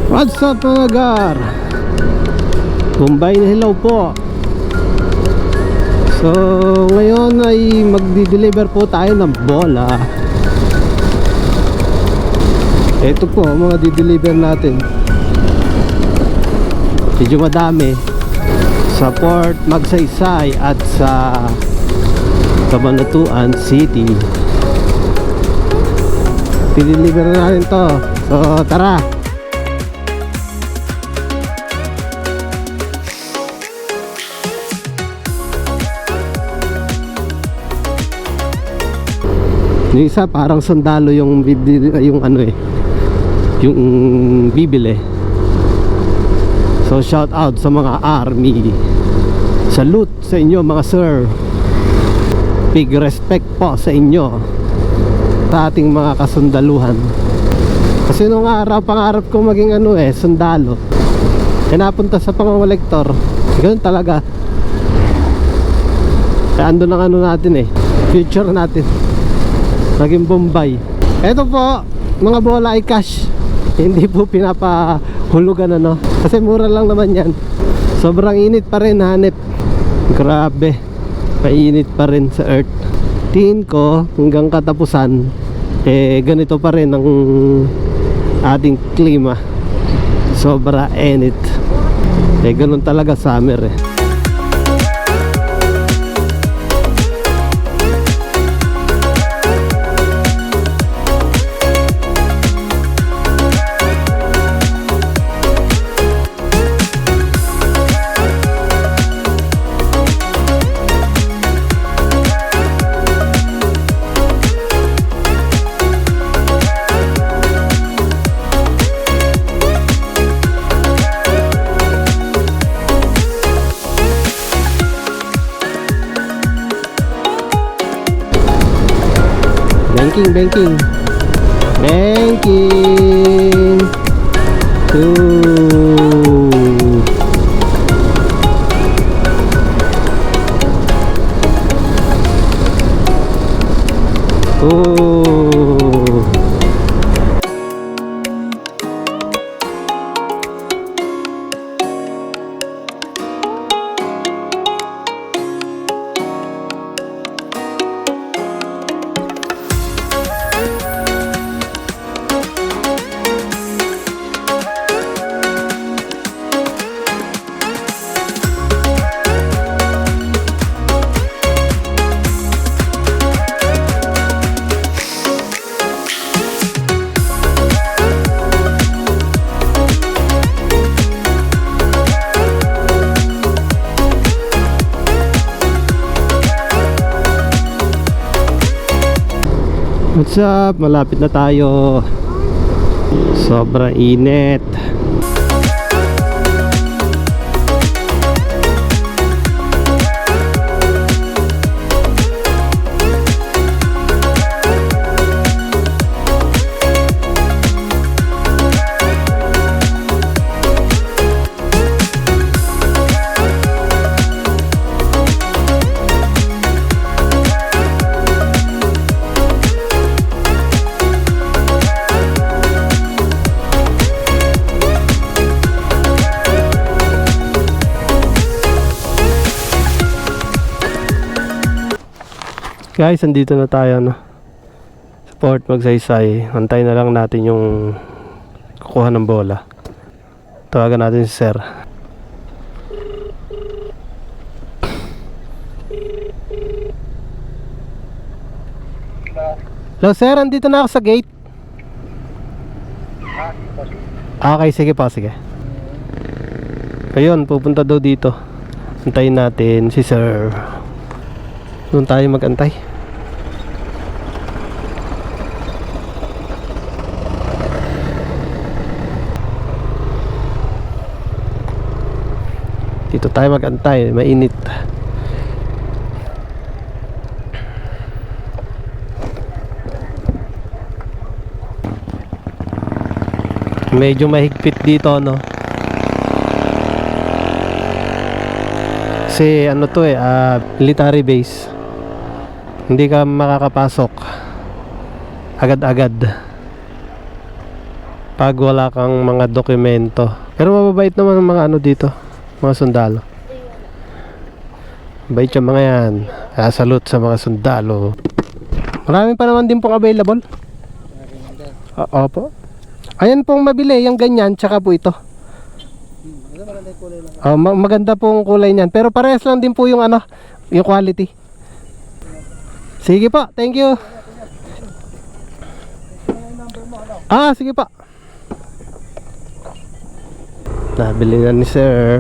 What's up mga gar? Bombay na hello po. So ngayon ay magdi-deliver po tayo ng bola. Ito po mga di-deliver natin. Medyo madami sa Port Magsaysay at sa Cabanatuan City. I-deliver na natin to. So tara. Yung isa parang sundalo yung ano yung bibili. So shout out sa mga army. Salute sa inyo mga sir. Big respect po sa inyo, sa ating mga kasundaluhan. Kasi nung araw, pangarap ko maging sundalo. Napunta sa pangangolektor. Ganun talaga. Kaya andun ang natin future natin. Naging Bombay. Ito po, mga bola ay cash. Hindi po pinapahulugan kasi mura lang naman yan. Sobrang init pa rin, hanep. Grabe, mainit pa rin sa earth. Tingin ko hanggang katapusan ganito pa rin ang ating klima. Sobra init. Ganun talaga summer Banking. What's up? Malapit na tayo. Sobrang init. Guys, andito na tayo sa Port Magsaysay. Antay na lang natin yung kukuha ng bola. Tawagan natin si sir. Hello sir, andito na ako sa gate. Okay, sige po, sige. Ayun, pupunta daw dito. Antayin natin si sir. Doon tayo mag-antay. Dito tayo mag-antay, mainit. Medyo mahigpit dito kasi military base. Hindi ka makakapasok agad-agad. pag wala kang mga dokumento. Pero mababait naman ang mga ano dito, mga sundalo. Bait yung mga yan. Kaya salute sa mga sundalo. Marami pa naman din pong available. Opo. Ayan pong mabili, yung ganyan, tsaka po ito. Maganda pong kulay niyan. Pero parehas lang din po yung ano, yung quality. Sige po, thank you. Sige po. Nabili na ni sir.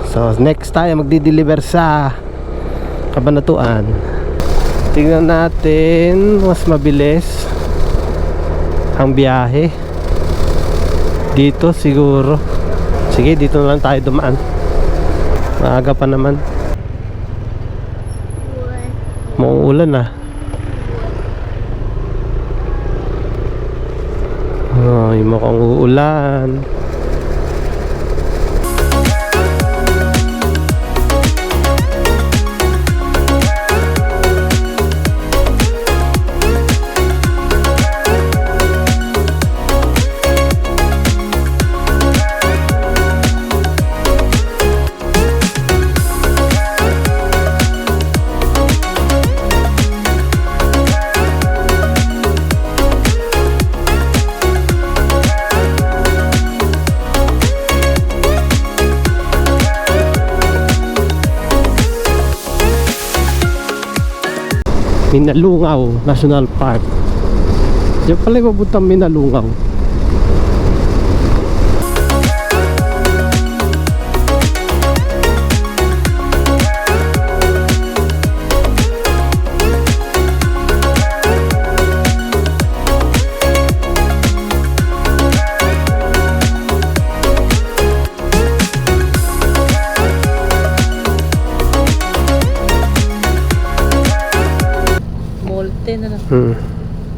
So next tayo magdi-deliver sa Cabanatuan. Tingnan natin mas mabilis ang biyahe dito siguro. Sige, dito na lang tayo dumaan. Maaga pa naman. Mauulan na. Ay, mukhang uulan. Minalungaw National Park. Diyan pala yung mabuntang Minalungaw.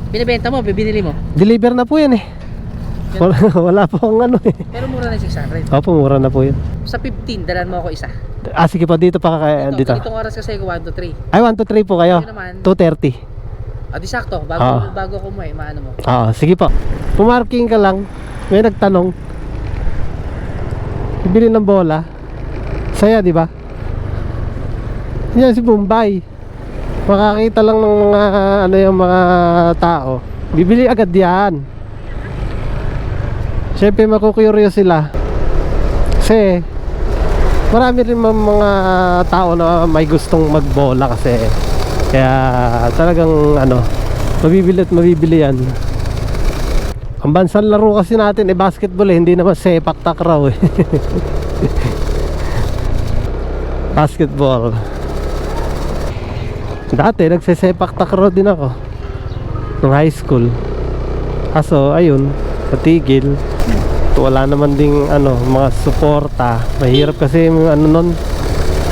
Binibenta mo, binili mo? Deliver na po yan eh. Wala po ang ano eh. Pero mura na 600. Opo, mura na po yan. Sa 15, dalan mo ako isa. Sige po, dito pa kaya dito. Itong oras kasi ko 1 to 3. Ay, 1 to 3 po kayo. 2:30. Di sakto, bago ko mo maano mo. Sige po. Pumarking ka lang. May nagtanong. Bibili ng bola. Saya, di ba? Yan si Bombay. Makakita lang ng mga ano yung mga tao, bibili agad yan. Siyempre makukuryo sila kasi marami rin mga tao na may gustong magbola kasi. Kaya talagang ano, mabibili at mabibili yan. Ang bansang laro kasi natin basketball hindi naman sepak takraw eh. Basketball. Dati nagsesepak takraw din ako nung high school. Kaso ayun, patigil. Wala naman ding ano, mga suporta. Mahirap kasi ano nun.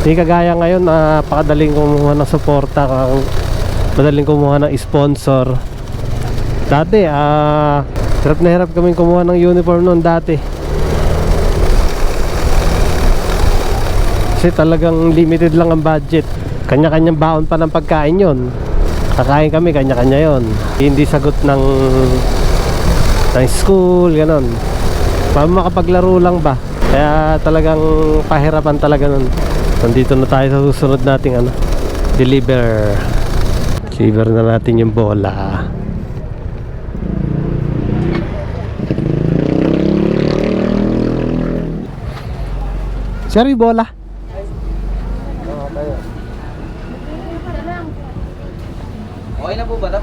Hindi kagaya ngayon, napakadaling kumuha ng suporta, madaling kumuha ng sponsor. Dati hirap na hirap kaming kumuha ng uniform noon dati. Kasi talagang limited lang ang budget. Kanya-kanyang baon pa ng pagkain yon. Kakain kami, kanya-kanya yon. Hindi sagot ng school, ganon. Makapaglaro lang ba? Kaya talagang pahirapan talaga nun. Nandito na tayo sa susunod nating ano, deliver na natin yung bola. Sir, yung bola. Okay na po ba ito?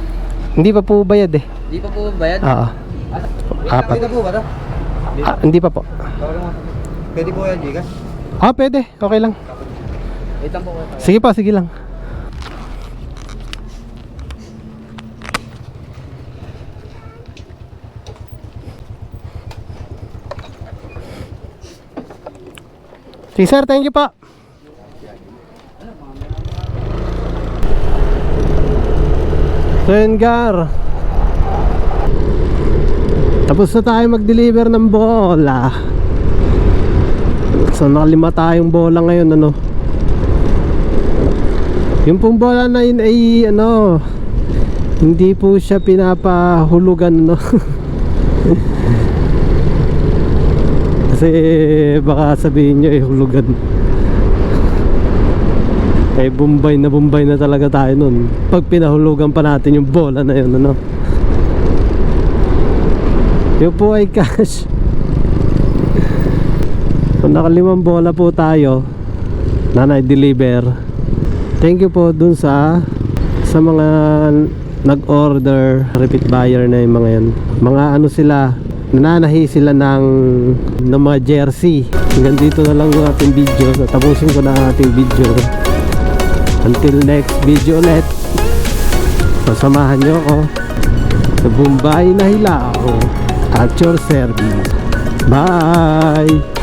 Hindi pa po bayad eh. Hindi pa po bayad? Oo. Apat. Pwede po ba ito? Hindi pa po. Pwede po yan, Gigas? Pwede. Okay lang. Wait lang po. Sige pa, sige lang. Sige sir, thank you pa. So yun gar, tapos na tayo mag-deliver ng bola. So nakalima tayong bola ngayon ano. Yung pong bola na yun ay ano, Hindi po siya pinapahulugan, no? Kasi baka sabihin nyo hulugan. Bombay na talaga tayo nun pag pinahulugan pa natin yung bola na yun, ano? Yun po ay cash. Kung naka-5 bola po tayo na na-deliver, thank you po dun sa mga nag-order, repeat buyer na yung mga yan. Mga ano sila, nananahi sila ng mga jersey. Hanggang dito na lang yung ating video. Tapusin ko na ang ating video. Until next video ulit, sasamahan nyo ako sa Bombay na Hilaw at your service. Bye!